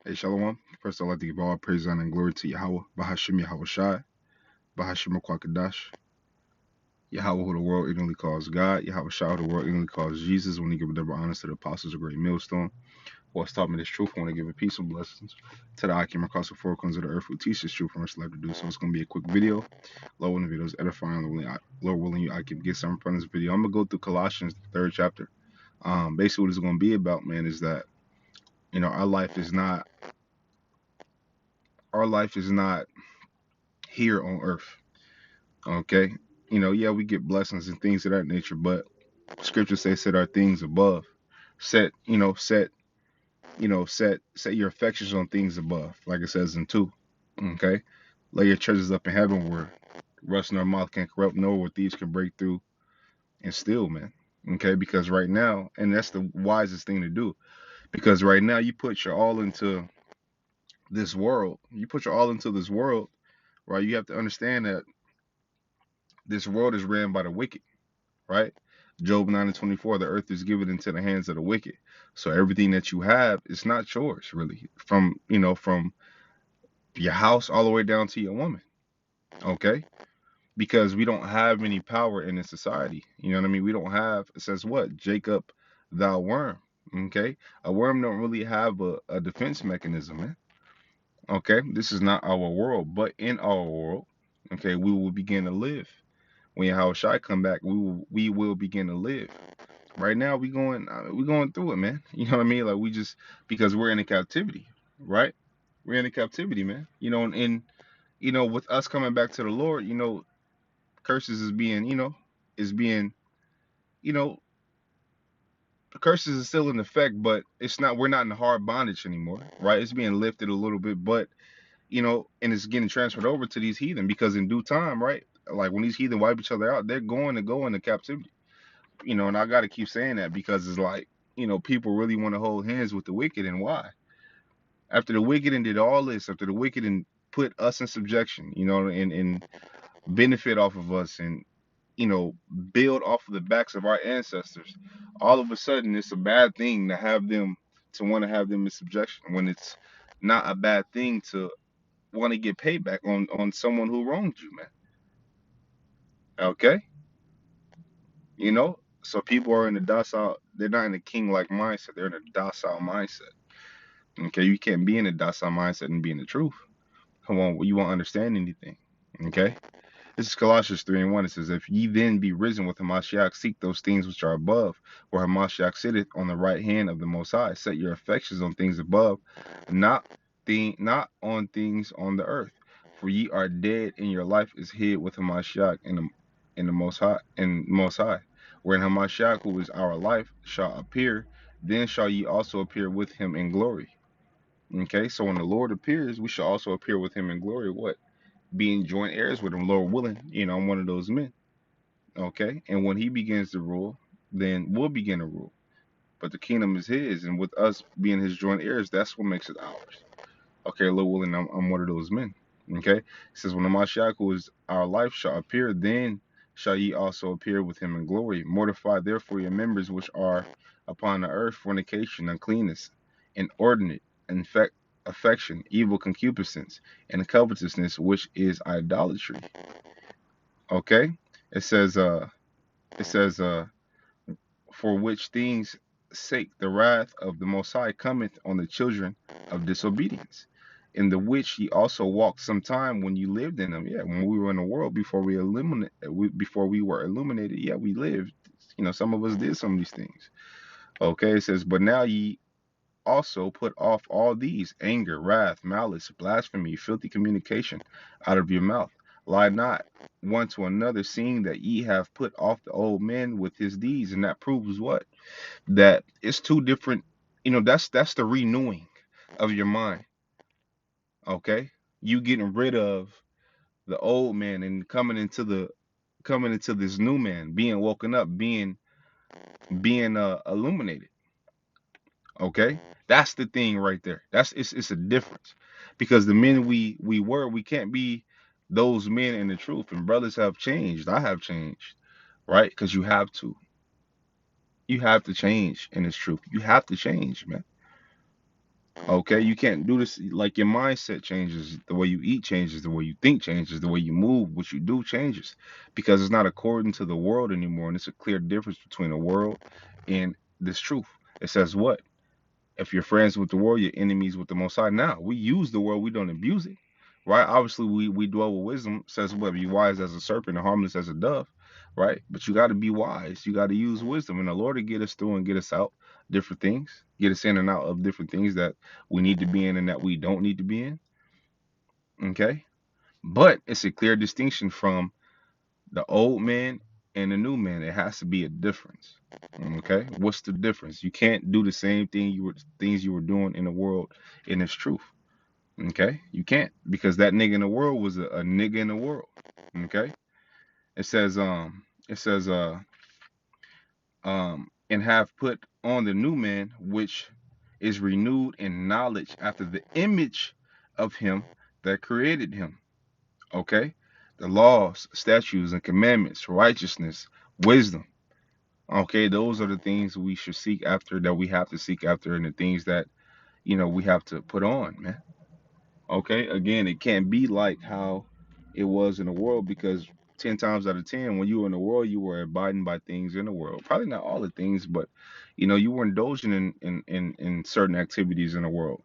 Hey, Shalom. First, I'd like to give all praise, honor, and glory to Yahweh, Bahashim Yahweh Shai, Bahashim Kwakadash, Yahweh, who the world ignorantly calls God, Yahweh Shai, who the world ignorantly calls Jesus. When he give double honors to the apostles of great millstone, who has taught me this truth, I want to give a peace and blessings to the I came across the four corners of the earth who teach this truth from us life to do. So it's going to be a quick video. Lord, when the video is edifying, Lord willing, you, I can get something from this video. I'm going to go through Colossians, the third chapter. Basically, what it's going to be about, man, is that, our life is not here on earth. Okay. Yeah, we get blessings and things of that nature, but scripture says set our things above. Set, set your affections on things above, like it says in 2. Okay. Lay your treasures up in heaven where rust nor moth can corrupt, nor where thieves can break through and steal, man. Okay, because right now, and that's the wisest thing to do, because right now you put your all into this world. You put your all into this world, right? You have to understand that this world is ran by the wicked, right? Job 9:24, the earth is given into the hands of the wicked. So everything that you have is not yours, really. From your house all the way down to your woman. Okay? Because we don't have any power in this society. You know what I mean? We don't have, it says what? Jacob, thou worm. Okay? A worm don't really have a defense mechanism, man. Okay? This is not our world, but in our world, okay, we will begin to live. When Yahweh Shai come back, we will begin to live. Right now we going through it, man. You know what I mean? Like we just because we're in a captivity, right? We're in a captivity, man. And with us coming back to the Lord, curses is being, is being, you know, curses is still in effect, but it's not. We're not in hard bondage anymore, right? It's being lifted a little bit, but and it's getting transferred over to these heathen because in due time, right? Like when these heathen wipe each other out, they're going to go into captivity. And I got to keep saying that because it's like, people really want to hold hands with the wicked. And why? After the wicked and did all this, after the wicked and put us in subjection, and benefit off of us and, build off of the backs of our ancestors, all of a sudden it's a bad thing to want to have them in subjection when it's not a bad thing to want to get payback on someone who wronged you, man. Okay? So people are in a docile, they're not in a king like mindset, they're in a docile mindset. Okay, you can't be in a docile mindset and be in the truth. Come on, you won't understand anything. Okay, this is Colossians 3:1. It says, "If ye then be risen with Hamashiach, seek those things which are above, where Hamashiach sitteth on the right hand of the Most High. Set your affections on things above, not on things on the earth. For ye are dead, and your life is hid with Hamashiach in the Most High. Wherein Hamashiach, who is our life, shall appear, then shall ye also appear with him in glory." Okay, so when the Lord appears, we shall also appear with him in glory. What? Being joint heirs with him, Lord willing. I'm one of those men. Okay, and when he begins to rule, then we'll begin to rule. But the kingdom is his, and with us being his joint heirs, that's what makes it ours. Okay, Lord willing, I'm one of those men. Okay, it says, when the Mashiach, who is our life, shall appear, then shall ye also appear with him in glory. Mortify therefore your members which are upon the earth, fornication, uncleanness, inordinate, affection, evil concupiscence, and covetousness, which is idolatry. Okay, it says, for which things sake the wrath of the Most High cometh on the children of disobedience, in the which ye also walked sometime when you lived in them. Yeah, when we were in the world before we were illuminated. Yeah, we lived. Some of us did some of these things. Okay, it says, but now ye also put off all these: anger, wrath, malice, blasphemy, filthy communication out of your mouth. Lie not one to another, seeing that ye have put off the old man with his deeds. And that proves what? That it's two different, that's the renewing of your mind. Okay, you getting rid of the old man and coming into this new man, being woken up, being illuminated. Okay, that's the thing right there. It's a difference, because the men we can't be those men in the truth. And brothers have changed, I have changed, right? Because you have to change in this truth. You have to change, man. Okay, you can't do this. Like your mindset changes, the way you eat changes, the way you think changes, the way you move, what you do changes, because it's not according to the world anymore, and it's a clear difference between the world and this truth. It says what? If you're friends with the world, you're enemies with the Most High. Now we use the world, we don't abuse it, right? Obviously, we dwell with wisdom. Says what? Be wise as a serpent and harmless as a dove, right? But you got to be wise. You got to use wisdom, and the Lord to get us through and get us out different things, get us in and out of different things that we need to be in and that we don't need to be in. Okay, but it's a clear distinction from the old man and the new man. It has to be a difference. Okay, what's the difference? You can't do the same things you were doing in the world in its truth. Okay, you can't, because that nigga in the world was a nigga in the world. Okay, it says it says and have put on the new man, which is renewed in knowledge after the image of him that created him. Okay, the laws, statutes, and commandments, righteousness, wisdom. Okay, those are the things we should seek after, that we have to seek after, and the things that we have to put on, man. Okay, again, it can't be like how it was in the world, because 10 times out of 10, when you were in the world, you were abiding by things in the world. Probably not all the things, but you were indulging in certain activities in the world.